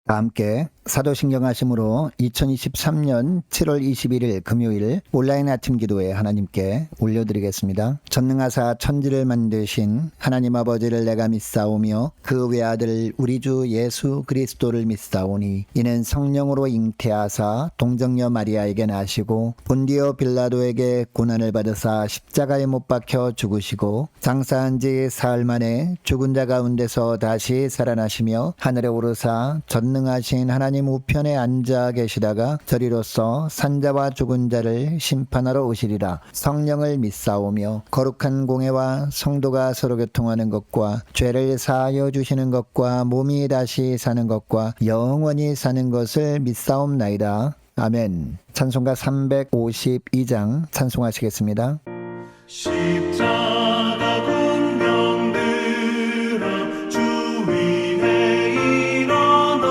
다 함께 사도신경 하심으로 2023년 7월 21일 금요일 온라인 아침 기도에 하나님께 올려드리겠습니다. 전능하사 천지를 만드신 하나님 아버지를 내가 믿사오며 그 외아들 우리 주 예수 그리스도를 믿사오니 이는 성령으로 잉태하사 동정녀 마리아에게 나시고 본디오 빌라도에게 고난을 받으사 십자가에 못 박혀 죽으시고 장사한 지 사흘 만에 죽은 자 가운데서 다시 살아나시며 하늘에 오르사 전능하신 하나님 우편에 앉아 계시다가 저리로서 산자와 죽은 자를 심판하러 오시리라. 성령을 믿사오며 거룩한 공회와 성도가 서로 교통하는 것과 죄를 사하여 주시는 것과 몸이 다시 사는 것과 영원히 사는 것을 믿사옵나이다. 아멘. 찬송가 352장 찬송하시겠습니다. 십자가 군병들아 주 위에 일어나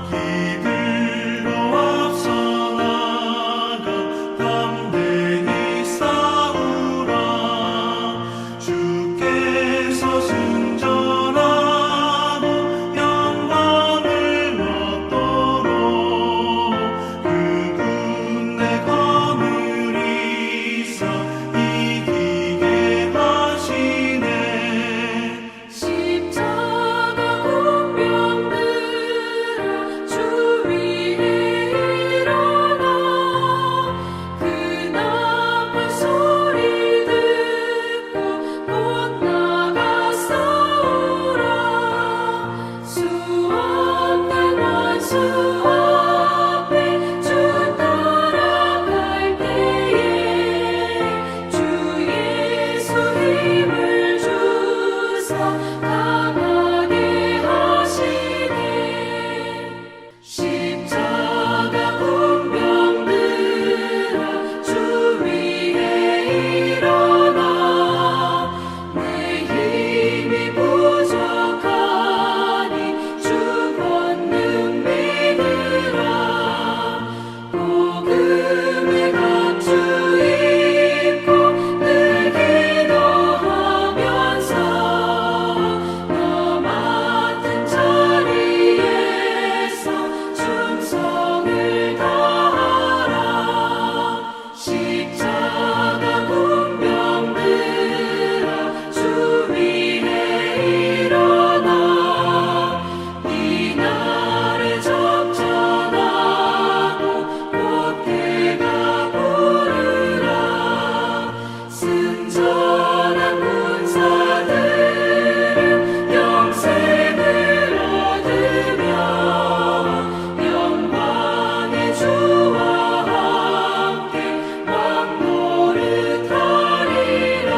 이들로 앞서 나가 담대히 싸우라. 주께서 승전하고 영광을 얻도록 그 군대 거느리사 이기게 하시네. 십자가 군병들아 주 위에 일어나 그 나팔 소리 듣고 곧 나가 싸우라. 수 없는 원수 앞에 주 따라갈 때에 주 예수 힘을 주사 강하게 하시네. 십자가 군병들아 주 위에 일어나 내 힘이 부족하니 주 권능 믿으라. 복음의 갑주 입고 늘 기도하면서 너 맡은 자리에서 충성을 다하라. 십자가 군병들아 주 위에 일어나 이날에 적전하고 꽃게가 부르라. 승전한 군사들은 영생을 얻으며 영광의 주와 함께 왕노릇하리라.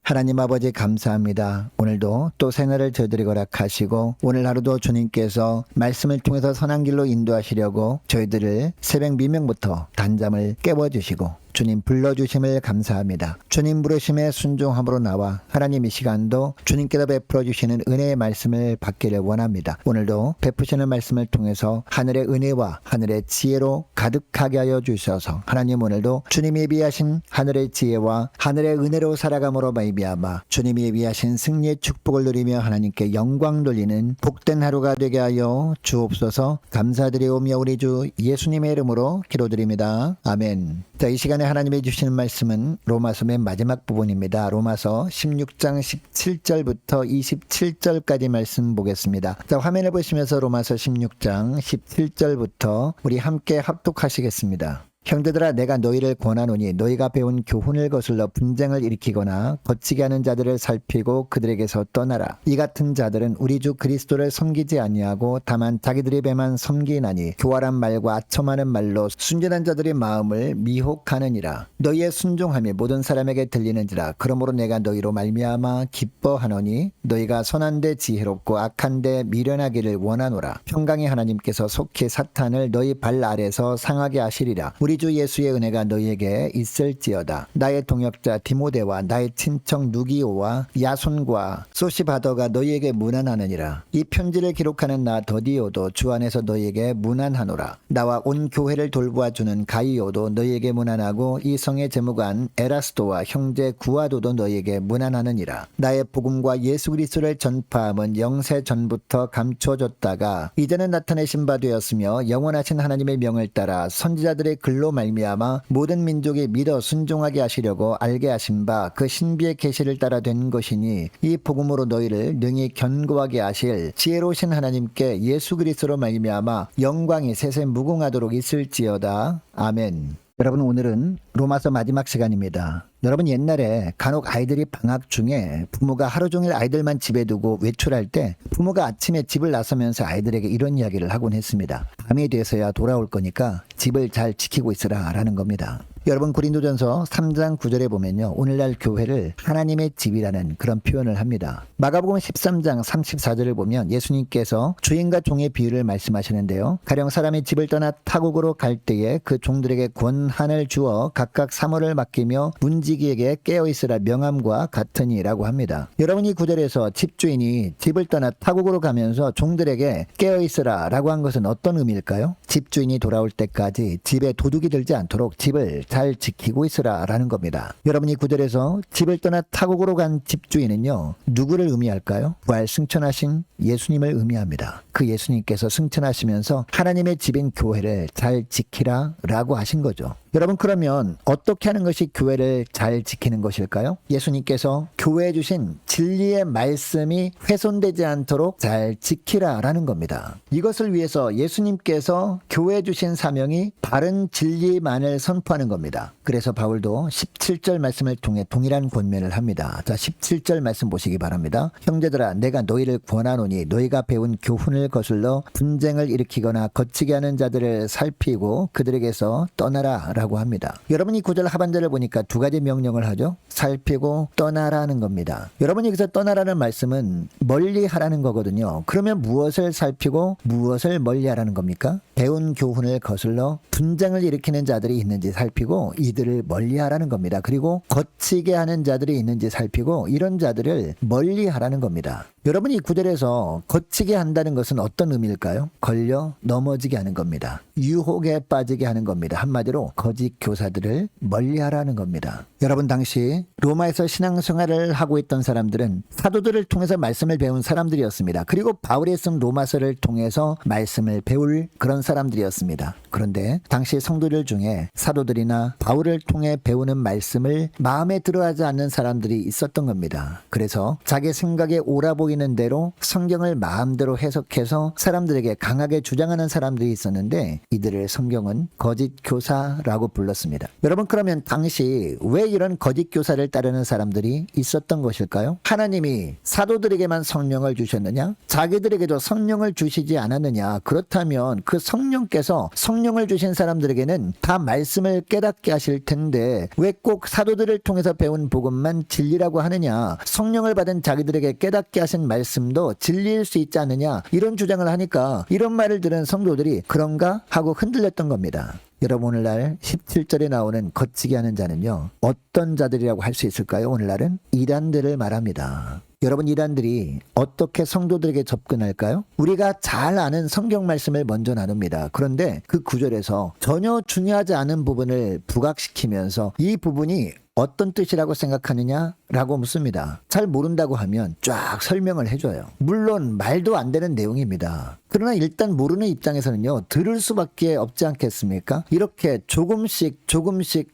하나님 아버지 감사합니다. 오늘도 또 생활을 저드리고 허락하시고 오늘 하루도 주님께서 말씀을 통해서 선한 길로 인도하시려고 저희들을 새벽 미명부터 단잠을 깨워주시고 주님 불러주심을 감사합니다. 주님 부르심에 순종함으로 나와 하나님 이 시간도 주님께서 베풀어 주시는 은혜의 말씀을 받기를 원합니다. 오늘도 베푸시는 말씀을 통해서 하늘의 은혜와 하늘의 지혜로 가득하게 하여 주셔서 하나님 오늘도 주님이 예비하신 하늘의 지혜와 하늘의 은혜로 살아감으로 말미암아 주님이 예비하신 승리의 축복을 누리며 하나님께 영광 돌리는 복된 하루가 되게 하여 주옵소서. 감사드리오며 우리 주 예수님의 이름으로 기도드립니다. 아멘. 자, 이 시간에 하나님이 주시는 말씀은 로마서 맨 마지막 부분입니다. 로마서 16장 17절부터 27절까지 말씀 보겠습니다. 자, 화면을 보시면서 로마서 16장 17절부터 우리 함께 합독하시겠습니다. 형제들아 내가 너희를 권하노니 너희가 배운 교훈을 거슬러 분쟁을 일으키거나 거치게 하는 자들을 살피고 그들에게서 떠나라. 이 같은 자들은 우리 주 그리스도를 섬기지 아니하고 다만 자기들의 배만 섬기나니 교활한 말과 아첨하는 말로 순전한 자들의 마음을 미혹하느니라. 너희의 순종함이 모든 사람에게 들리는지라. 그러므로 내가 너희로 말미암아 기뻐하노니 너희가 선한데 지혜롭고 악한데 미련하기를 원하노라. 평강의 하나님께서 속히 사탄을 너희 발 아래서 상하게 하시리라. 우리 우리 주 예수의 은혜가 너희에게 있을지어다. 나의 동역자 디모데와 나의 친척 누기오와 야손과 소시바더가 너희에게 문안하느니라. 이 편지를 기록하는 나 더디오도 주 안에서 너희에게 문안하노라. 나와 온 교회를 돌보아주는 가이오도 너희에게 문안하고 이 성의 제무관 에라스도와 형제 구아도도 너희에게 문안하느니라. 나의 복음과 예수 그리스도를 전파함은 영세 전부터 감춰졌다가 이제는 나타내신 바 되었으며 영원하신 하나님의 명을 따라 선지자들의 글로 말미암아 모든 민족이 믿어 순종하게 하시려고 알게 하신 바 그 신비의 계시를 따라 된 것이니 이 복음으로 너희를 능히 견고하게 하실 지혜로우신 하나님께 예수 그리스도로 말미암아 영광이 세세 무궁하도록 있을지어다. 아멘. 여러분, 오늘은 로마서 마지막 시간입니다. 여러분, 옛날에 간혹 아이들이 방학 중에 부모가 하루 종일 아이들만 집에 두고 외출할 때 부모가 아침에 집을 나서면서 아이들에게 이런 이야기를 하곤 했습니다. 밤이 돼서야 돌아올 거니까 집을 잘 지키고 있으라 라는 겁니다. 여러분, 고린도전서 3장 9절에 보면요, 오늘날 교회를 하나님의 집이라는 그런 표현을 합니다. 마가복음 13장 34절을 보면 예수님께서 주인과 종의 비유를 말씀하시는데요, 가령 사람이 집을 떠나 타국으로 갈 때에 그 종들에게 권한을 주어 각각 사모를 맡기며 문지기에게 깨어있으라 명함과 같으니라고 합니다. 여러분, 이 구절에서 집주인이 집을 떠나 타국으로 가면서 종들에게 깨어있으라 라고 한 것은 어떤 의미일까요? 집주인이 돌아올 때까지 집에 도둑이 들지 않도록 집을 잘 지키고 있으라 라는 겁니다. 여러분, 이 구절에서 집을 떠나 타국으로 간 집주인은요, 누구를 의미할까요? 부활 승천하신 예수님을 의미합니다. 그 예수님께서 승천하시면서 하나님의 집인 교회를 잘 지키라 라고 하신 거죠. 여러분, 그러면 어떻게 하는 것이 교회를 잘 지키는 것일까요? 예수님께서 교회에 주신 진리의 말씀이 훼손되지 않도록 잘 지키라 라는 겁니다. 이것을 위해서 예수님께서 교회에 주신 사명이 바른 진리만을 선포하는 겁니다. 그래서 바울도 17절 말씀을 통해 동일한 권면을 합니다. 자, 17절 말씀 보시기 바랍니다. 형제들아, 내가 너희를 권하노니 너희가 배운 교훈을 거슬러 분쟁을 일으키거나 거치게 하는 자들을 살피고 그들에게서 떠나라 라고 합니다. 여러분, 이 구절 하반절을 보니까 두 가지 명령을 하죠. 살피고 떠나라는 겁니다. 여러분, 여기서 떠나라는 말씀은 멀리 하라는 거거든요. 그러면 무엇을 살피고 무엇을 멀리 하라는 겁니까? 배운 교훈을 거슬러 분쟁을 일으키는 자들이 있는지 살피고 이들을 멀리 하라는 겁니다. 그리고 거치게 하는 자들이 있는지 살피고 이런 자들을 멀리 하라는 겁니다. 여러분, 이 구절에서 거치게 한다는 것은 어떤 의미일까요? 걸려 넘어지게 하는 겁니다. 유혹에 빠지게 하는 겁니다. 한마디로 거짓 교사들을 멀리하라는 겁니다. 여러분, 당시 로마에서 신앙생활을 하고 있던 사람들은 사도들을 통해서 말씀을 배운 사람들이었습니다. 그리고 바울이 쓴 로마서를 통해서 말씀을 배울 그런 사람들이었습니다. 그런데 당시 성도들 중에 사도들이나 바울을 통해 배우는 말씀을 마음에 들어하지 않는 사람들이 있었던 겁니다. 그래서 자기 생각에 옳아 보이는 대로 성경을 마음대로 해석해서 사람들에게 강하게 주장하는 사람들이 있었는데 이들을 성경은 거짓 교사라고 불렀습니다. 여러분, 그러면 당시 왜 이런 거짓 교사를 따르는 사람들이 있었던 것일까요? 하나님이 사도들에게만 성령을 주셨느냐? 자기들에게도 성령을 주시지 않았느냐? 그렇다면 그 성령께서 성령을 주신 사람들에게는 다 말씀을 깨닫게 하실 텐데 왜 꼭 사도들을 통해서 배운 복음만 진리라고 하느냐? 성령을 받은 자기들에게 깨닫게 하신 말씀도 진리일 수 있지 않느냐? 이런 주장을 하니까 이런 말을 들은 성도들이 그런가 하고 흔들렸던 겁니다. 여러분, 오늘날 17절에 나오는 거치게 하는 자는요, 어떤 자들이라고 할 수 있을까요? 오늘날은 이단들을 말합니다. 여러분, 이단들이 어떻게 성도들에게 접근할까요? 우리가 잘 아는 성경 말씀을 먼저 나눕니다. 그런데 그 구절에서 전혀 중요하지 않은 부분을 부각시키면서 이 부분이 어떤 뜻이라고 생각하느냐라고 묻습니다. 잘 모른다고 하면 쫙 설명을 해줘요. 물론 말도 안 되는 내용입니다. 그러나 일단 모르는 입장에서는요, 들을 수밖에 없지 않겠습니까? 이렇게 조금씩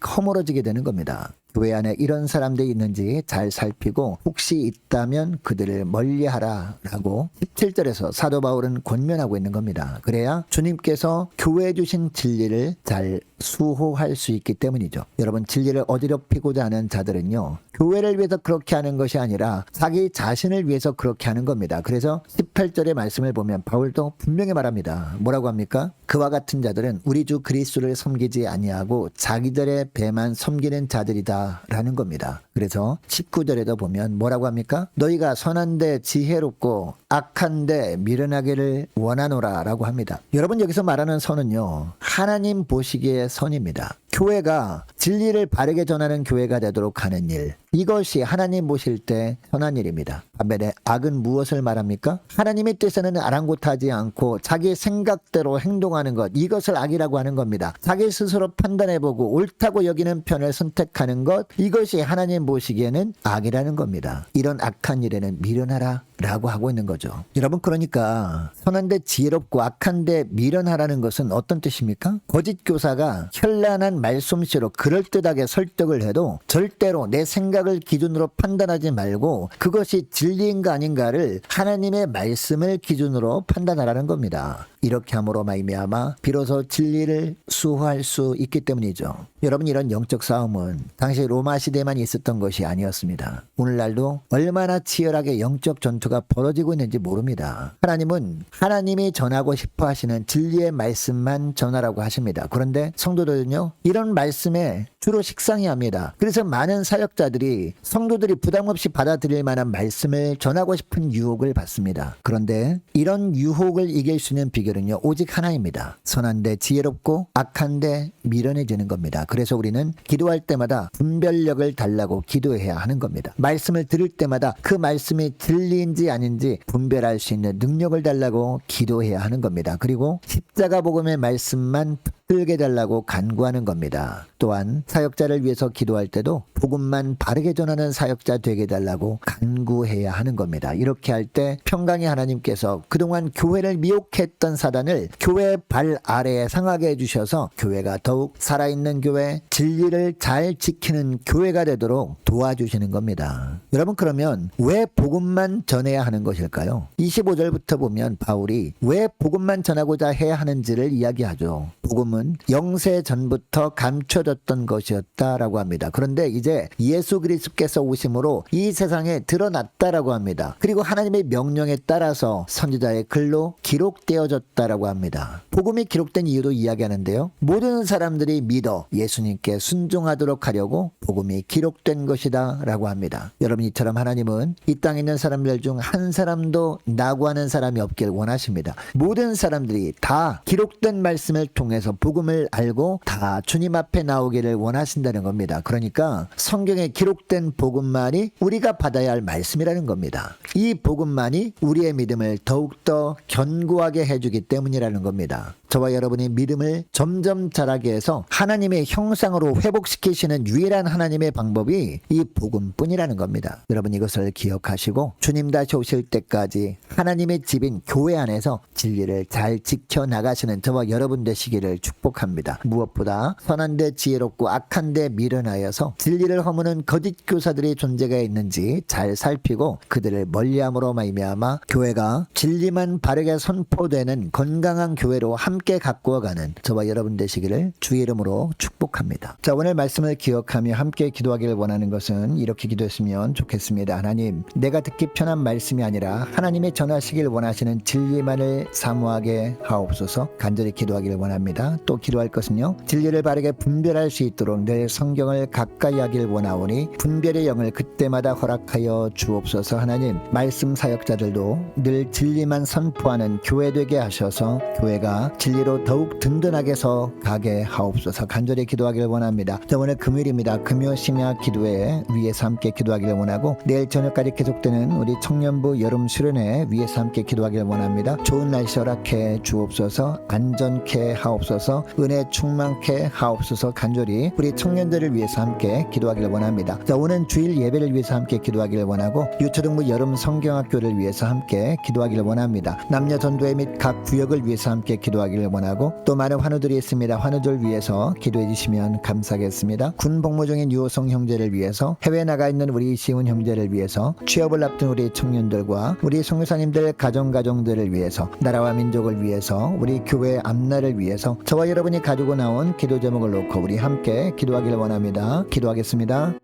허물어지게 되는 겁니다. 교회 안에 이런 사람들이 있는지 잘 살피고 혹시 있다면 그들을 멀리하라 라고 17절에서 사도 바울은 권면하고 있는 겁니다. 그래야 주님께서 교회에 주신 진리를 잘 수호할 수 있기 때문이죠. 여러분, 진리를 어지럽히고자 하는 자들은요, 교회를 위해서 그렇게 하는 것이 아니라 자기 자신을 위해서 그렇게 하는 겁니다. 그래서 18절의 말씀을 보면 바울도 분명히 말합니다. 뭐라고 합니까? 그와 같은 자들은 우리 주 그리스도를 섬기지 아니하고 자기들의 배만 섬기는 자들이다 라는 겁니다. 그래서 19절에도 보면 뭐라고 합니까? 너희가 선한데 지혜롭고 악한데 미련하기를 원하노라 라고 합니다. 여러분, 여기서 말하는 선은요, 하나님 보시기에 선입니다. 교회가 진리를 바르게 전하는 교회가 되도록 하는 일, 이것이 하나님 보실 때 선한 일입니다. 반면에 악은 무엇을 말합니까? 하나님의 뜻에는 아랑곳하지 않고 자기 생각대로 행동하는 것, 이것을 악이라고 하는 겁니다. 자기 스스로 판단해보고 옳다고 여기는 편을 선택하는 것, 이것이 하나님 보시기에는 악이라는 겁니다. 이런 악한 일에는 미련하라 라고 하고 있는 거죠. 여러분, 그러니까 선한데 지혜롭고 악한데 미련하라는 것은 어떤 뜻입니까? 거짓 교사가 현란한 말솜씨로 그럴듯하게 설득을 해도 절대로 내 생각을 기준으로 판단하지 말고 그것이 진리인가 아닌가를 하나님의 말씀을 기준으로 판단하라는 겁니다. 이렇게 함으로 말미암아 비로소 진리를 수호할 수 있기 때문이죠. 여러분, 이런 영적 싸움은 당시 로마 시대만 있었던 것이 아니었습니다. 오늘날도 얼마나 치열하게 영적 전투가 벌어지고 있는지 모릅니다. 하나님은 하나님이 전하고 싶어 하시는 진리의 말씀만 전하라고 하십니다. 그런데 성도들은요, 이런 말씀에 주로 식상해합니다. 그래서 많은 사역자들이 성도들이 부담 없이 받아들일 만한 말씀을 전하고 싶은 유혹을 받습니다. 그런데 이런 유혹을 이길 수 있는 비결은요, 오직 하나입니다. 선한데 지혜롭고 악한데 미련해지는 겁니다. 그래서 우리는 기도할 때마다 분별력을 달라고 기도해야 하는 겁니다. 말씀을 들을 때마다 그 말씀이 진리인지 아닌지 분별할 수 있는 능력을 달라고 기도해야 하는 겁니다. 그리고 십자가 복음의 말씀만 붙들게 달라고 간구하는 겁니다. 또한 사역자를 위해서 기도할 때도 복음만 바르게 전하는 사역자 되게 달라고 간구해야 하는 겁니다. 이렇게 할 때 평강의 하나님께서 그동안 교회를 미혹했던 사단을 교회 발 아래에 상하게 해주셔서 교회가 더욱 살아있는 교회, 진리를 잘 지키는 교회가 되도록 도와주시는 겁니다. 여러분, 그러면 왜 복음만 전해야 하는 것일까요? 25절부터 보면 바울이 왜 복음만 전하고자 해야 하는지를 이야기하죠. 복음은 영세 전부터 감춰졌던 것이었다라고 합니다. 그런데 이제 예수 그리스도께서 오심으로 이 세상에 드러났다라고 합니다. 그리고 하나님의 명령에 따라서 선지자의 글로 기록되어졌다라고 합니다. 복음이 기록된 이유도 이야기하는데요, 모든 사람들이 믿어 예수님께 순종하도록 하려고 복음이 기록된 것이다 라고 합니다. 여러분, 이처럼 하나님은 이 땅에 있는 사람들 중 한 사람도 낙오하는 사람이 없길 원하십니다. 모든 사람들이 다 기록된 말씀을 통해서 복음을 알고 다 주님 앞에 나오기를 원하신다는 겁니다. 그러니까 성경에 기록된 복음만이 우리가 받아야 할 말씀이라는 겁니다. 이 복음만이 우리의 믿음을 더욱더 견고하게 해주기 때문이라는 겁니다. 저와 여러분의 믿음을 점점 자라게 해서 하나님의 형상으로 회복시키시는 유일한 하나님의 방법이 이 복음뿐이라는 겁니다. 여러분, 이것을 기억하시고 주님 다시 오실 때까지 하나님의 집인 교회 안에서 진리를 잘 지켜나가시는 저와 여러분 되시기를 축복합니다. 무엇보다 선한데 지혜롭고 악한데 미련하여서 진리를 허무는 거짓 교사들의 존재가 있는지 잘 살피고 그들을 멀리함으로 말미암아 교회가 진리만 바르게 선포되는 건강한 교회로 함께 가꾸어가는 저와 여러분 되시기를 주의 이름으로 축복합니다. 자, 오늘 말씀을 기억하며 함께 기도하기를 원하는 것은 이렇게 기도했으면 좋겠습니다. 하나님, 내가 듣기 편한 말씀이 아니라 하나님의 전하시길 원하시는 진리만을 사모하게 하옵소서. 간절히 기도하기를 원합니다. 또 기도할 것은요, 진리를 바르게 분별할 수 있도록 늘 성경을 가까이 하길 원하오니 분별의 영을 그때마다 허락하여 주옵소서. 하나님, 말씀 사역자들도 늘 진리만 선포하는 교회 되게 하셔서 교회가 진리로 더욱 든든하게 서 가게 하옵소서. 간절히 기도하기를 원합니다. 자, 오늘 금요일입니다. 금요 심야 기도회 위에서 함께 기도하기를 원하고 내일 저녁까지 계속되는 우리 청년부 여름 수련회 위에서 함께 기도하기를 원합니다. 좋은 날씨 허락해 주옵소서. 안전케 하옵소서. 은혜 충만케 하옵소서. 간절히 우리 청년들을 위해서 함께 기도하기를 원합니다. 자, 오늘 주일 예배를 위해서 함께 기도하기를 원하고 유초등부 여름 성경학교를 위해서 함께 기도하기를 원합니다. 남녀 전도회 및 각 구역을 위해서 함께 기도하기를 원하고 또 많은 환우들이 있습니다. 환우들 위해서 기도해 주시면 감사하겠습니다. 군 복무 중인 유호성 형제를 위해서, 해외에 나가 있는 우리 시훈 형제를 위해서, 취업을 앞둔 우리 청년들과 우리 선교사님들 가정들을 위해서, 나라와 민족을 위해서, 우리 교회 앞날을 위해서 저와 여러분이 가지고 나온 기도 제목을 놓고 우리 함께 기도하기를 원합니다. 기도하겠습니다.